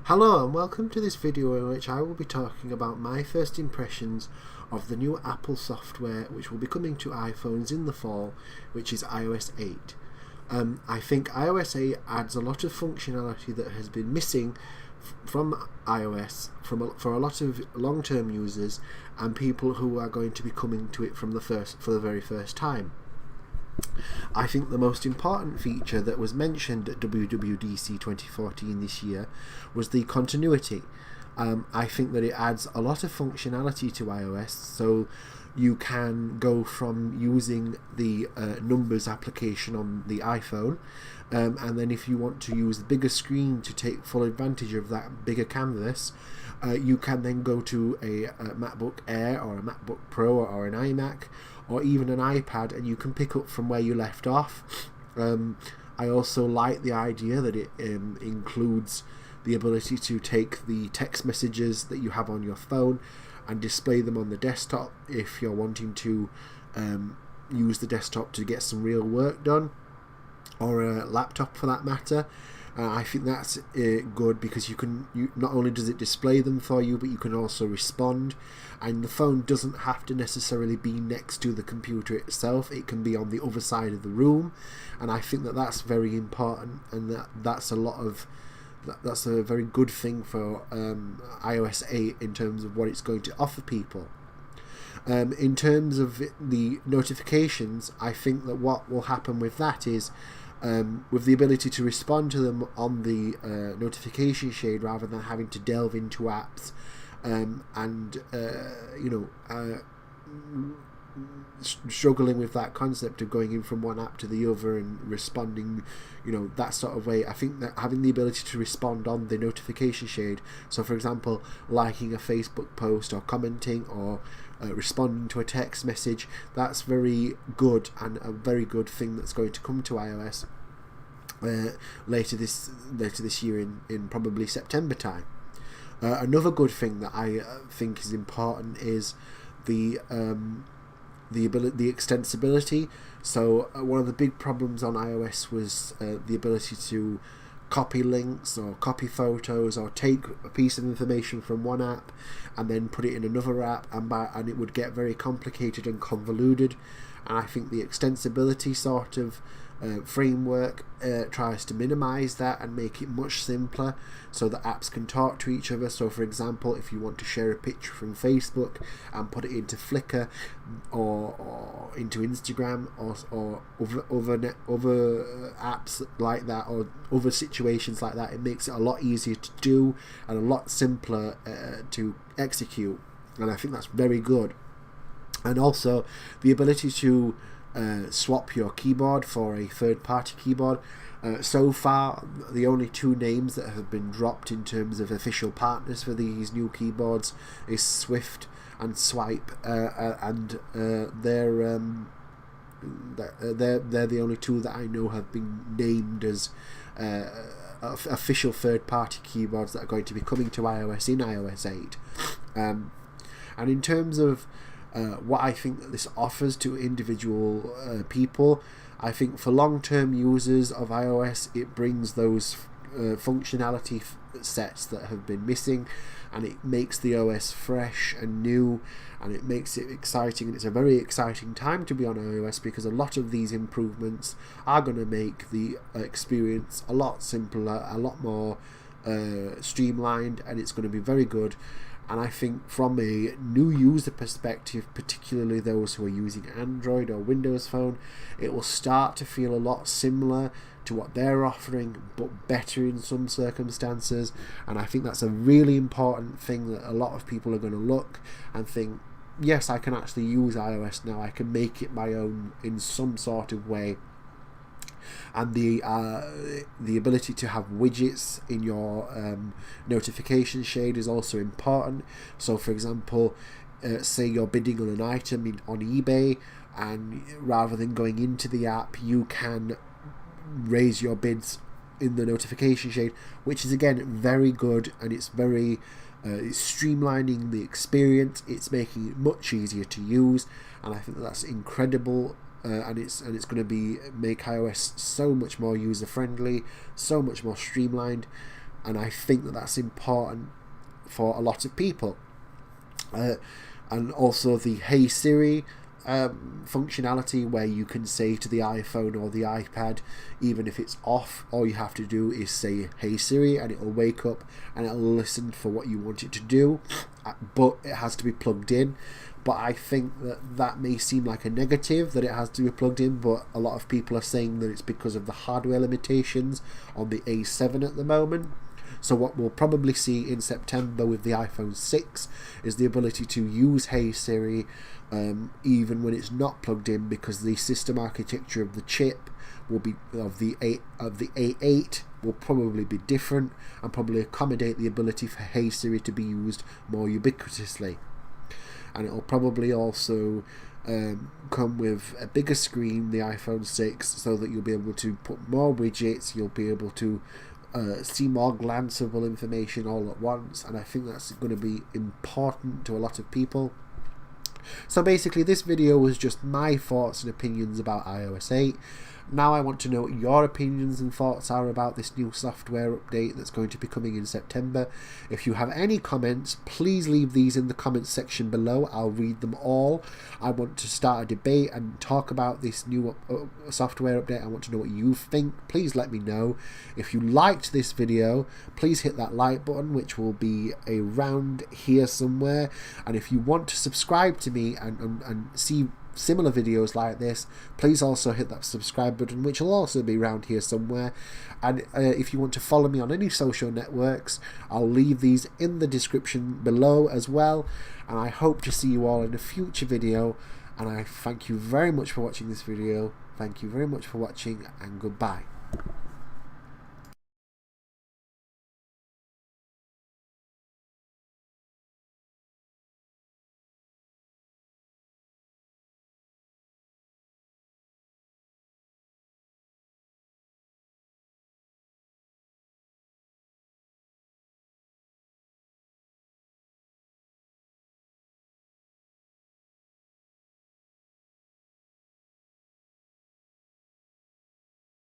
Hello and welcome to this video in which I will be talking about my first impressions of the new Apple software which will be coming to iPhones in the fall, which is iOS 8. I think iOS 8 adds a lot of functionality that has been missing from iOS for a lot of long-term users and people who are going to be coming to it for the very first time. I think the most important feature that was mentioned at WWDC 2014 this year was the continuity. I think that it adds a lot of functionality to iOS, so you can go from using the Numbers application on the iPhone, and then if you want to use the bigger screen to take full advantage of that bigger canvas, you can then go to a MacBook Air or a MacBook Pro or an iMac or even an iPad, and you can pick up from where you left off. I also like the idea that it includes the ability to take the text messages that you have on your phone and display them on the desktop if you're wanting to use the desktop to get some real work done, or a laptop for that matter. I think that's good because you not only does it display them for you, but you can also respond, and the phone doesn't have to necessarily be next to the computer itself. It can be on the other side of the room, and I think that that's very important, and that's a very good thing for iOS 8 in terms of what it's going to offer people. In terms of the notifications, I think that what will happen with that is with the ability to respond to them on the notification shade rather than having to delve into apps struggling with that concept of going in from one app to the other and responding, that sort of way. I think that having the ability to respond on the notification shade, so for example liking a Facebook post or commenting or responding to a text message, that's very good and a very good thing that's going to come to iOS later this year in probably September time. Another good thing that I think is important is the extensibility. So one of the big problems on iOS was the ability to copy links or copy photos or take a piece of information from one app and then put it in another app, and it would get very complicated and convoluted. And I think the extensibility sort of framework tries to minimize that and make it much simpler so that apps can talk to each other. So for example, if you want to share a picture from Facebook and put it into Flickr or into Instagram or other apps like that, or other situations like that, it makes it a lot easier to do and a lot simpler to execute, and I think that's very good. And also the ability to swap your keyboard for a third-party keyboard. So far, the only two names that have been dropped in terms of official partners for these new keyboards is Swift and Swipe, and they're the only two that I know have been named as official third-party keyboards that are going to be coming to iOS in iOS 8. And in terms of what I think that this offers to individual people, I think for long-term users of iOS it brings those functionality sets that have been missing, and it makes the OS fresh and new, and it makes it exciting, and it's a very exciting time to be on iOS because a lot of these improvements are going to make the experience a lot simpler, a lot more streamlined, and it's going to be very good. And I think from a new user perspective, particularly those who are using Android or Windows Phone, it will start to feel a lot similar to what they're offering, but better in some circumstances. And I think that's a really important thing that a lot of people are going to look and think, yes, I can actually use iOS now, I can make it my own in some sort of way. And the ability to have widgets in your notification shade is also important. So for example, say you're bidding on an item on eBay, and rather than going into the app, you can raise your bids in the notification shade, which is again very good, and it's very it's streamlining the experience, it's making it much easier to use, and I think that's incredible. And it's going to make iOS so much more user friendly, so much more streamlined. and I think that that's important for a lot of people. And also the Hey Siri functionality, where you can say to the iPhone or the iPad, even if it's off, all you have to do is say Hey Siri and it will wake up and it'll listen for what you want it to do, but it has to be plugged in. But I think that may seem like a negative, that it has to be plugged in, but a lot of people are saying that it's because of the hardware limitations on the A7 at the moment. So what we'll probably see in September with the iPhone 6 is the ability to use Hey Siri even when it's not plugged in, because the system architecture of the chip will be of the A8 will probably be different and probably accommodate the ability for Hey Siri to be used more ubiquitously. And it will probably also come with a bigger screen, the iPhone 6, so that you'll be able to put more widgets, you'll be able to see more glanceable information all at once, and I think that's going to be important to a lot of people. So basically this video was just my thoughts and opinions about iOS 8. Now I want to know what your opinions and thoughts are about this new software update that's going to be coming in September. If you have any comments, please leave these in the comments section below. I'll read them all. I want to start a debate and talk about this new software update. I want to know what you think. Please let me know. If you liked this video, please hit that like button, which will be around here somewhere. And if you want to subscribe to me and see similar videos like this, please also hit that subscribe button, which will also be around here somewhere. And if you want to follow me on any social networks, I'll leave these in the description below as well. And I hope to see you all in a future video, and I thank you very much for watching this video. Thank you very much for watching, and goodbye.